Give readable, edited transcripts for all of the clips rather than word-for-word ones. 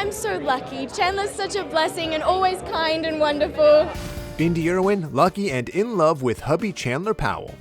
I'm so lucky. Chandler's such a blessing and always kind and wonderful. Bindi Irwin, lucky and in love with hubby Chandler Powell.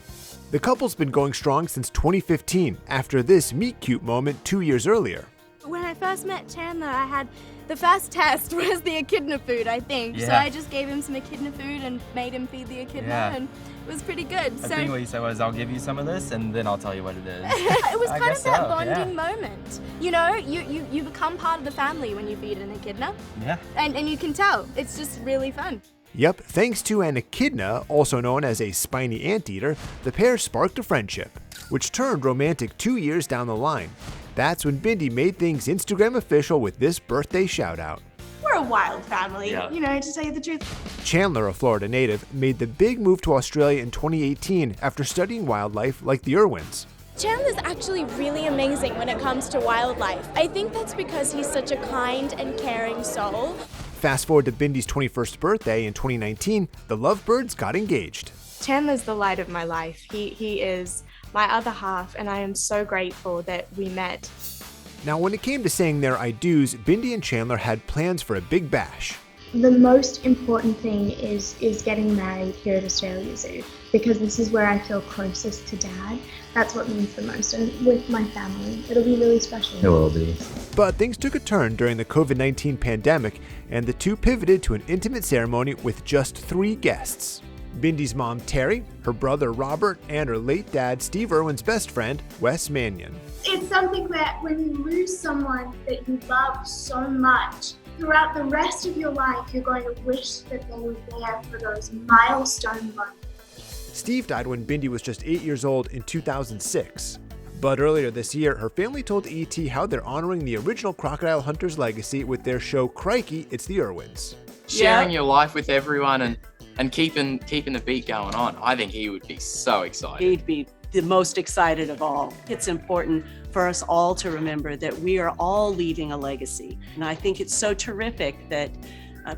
The couple's been going strong since 2015 after this meet cute moment 2 years earlier. When I first met Chandler, I had the first test was the echidna food, I think. Yeah. So I just gave him some echidna food and made him feed the echidna, and it was pretty good. I think what you said was, I'll give you some of this and then I'll tell you what it is. It was kind of that bonding yeah. moment. You know, you become part of the family when you feed an echidna. Yeah. And you can tell. It's just really fun. Yep, thanks to an echidna, also known as a spiny anteater, the pair sparked a friendship, which turned romantic 2 years down the line. That's when Bindi made things Instagram official with this birthday shout-out. We're a wild family, Yeah. you know, to tell you the truth. Chandler, a Florida native, made the big move to Australia in 2018 after studying wildlife like the Irwins. Chandler's actually really amazing when it comes to wildlife. I think that's because he's such a kind and caring soul. Fast forward to Bindi's 21st birthday in 2019, the lovebirds got engaged. Chandler's the light of my life. He is my other half, and I am so grateful that we met. Now, when it came to saying their I do's, Bindi and Chandler had plans for a big bash. The most important thing is getting married here at Australia Zoo, because this is where I feel closest to Dad. That's what means the most, and with my family, it'll be really special. It will be. But things took a turn during the COVID-19 pandemic, and the two pivoted to an intimate ceremony with just 3 guests. Bindi's mom, Terry, her brother, Robert, and her late dad, Steve Irwin's best friend, Wes Mannion. It's something that when you lose someone that you love so much, throughout the rest of your life, you're going to wish that they were there for those milestone moments. Steve died when Bindi was just 8 years old in 2006. But earlier this year, her family told ET how they're honoring the original crocodile hunter's legacy with their show Crikey, It's the Irwins. Sharing your life with everyone and keeping the beat going on. I think he would be so excited. He'd be the most excited of all. It's important for us all to remember that we are all leaving a legacy. And I think it's so terrific that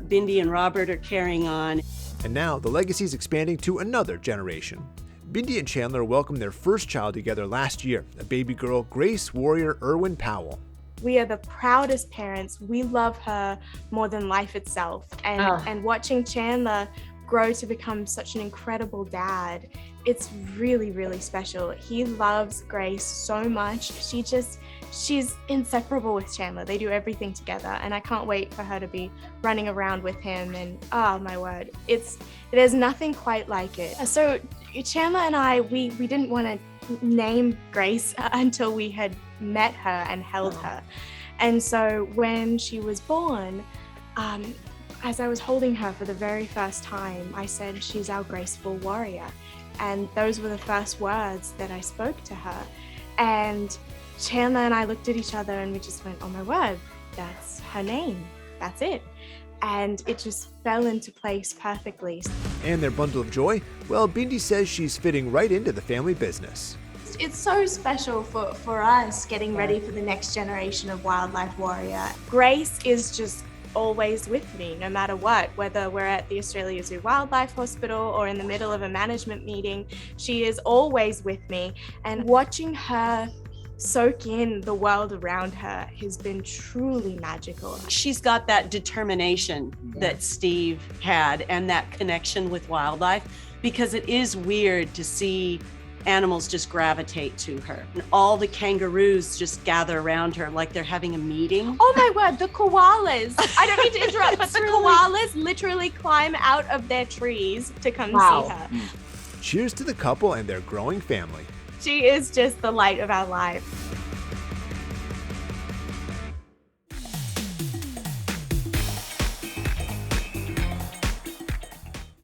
Bindi and Robert are carrying on. And now the legacy's expanding to another generation. Bindi and Chandler welcomed their first child together last year, a baby girl, Grace Warrior Irwin Powell. We are the proudest parents. We love her more than life itself. And watching Chandler grow to become such an incredible dad, it's really, really special. He loves Grace so much. She's inseparable with Chandler. They do everything together, and I can't wait for her to be running around with him. And oh my word, there's nothing quite like it. So Chandler and I, we didn't want to name Grace until we had met her and held her. And so when she was born, as I was holding her for the very first time, I said, "She's our graceful warrior." And those were the first words that I spoke to her. And Chandler and I looked at each other and we just went, oh my word, that's her name. That's it. And it just fell into place perfectly. And their bundle of joy? Well, Bindi says she's fitting right into the family business. It's so special for us getting ready for the next generation of wildlife warrior. Grace is just always with me, no matter what, whether we're at the Australia Zoo Wildlife Hospital or in the middle of a management meeting, she is always with me. And watching her soak in the world around her has been truly magical. She's got that determination that Steve had and that connection with wildlife, because it is weird to see animals just gravitate to her. And all the kangaroos just gather around her like they're having a meeting. Oh my word, the koalas. I don't mean to interrupt, but the koalas literally climb out of their trees to come see her. Cheers to the couple and their growing family. She is just the light of our life.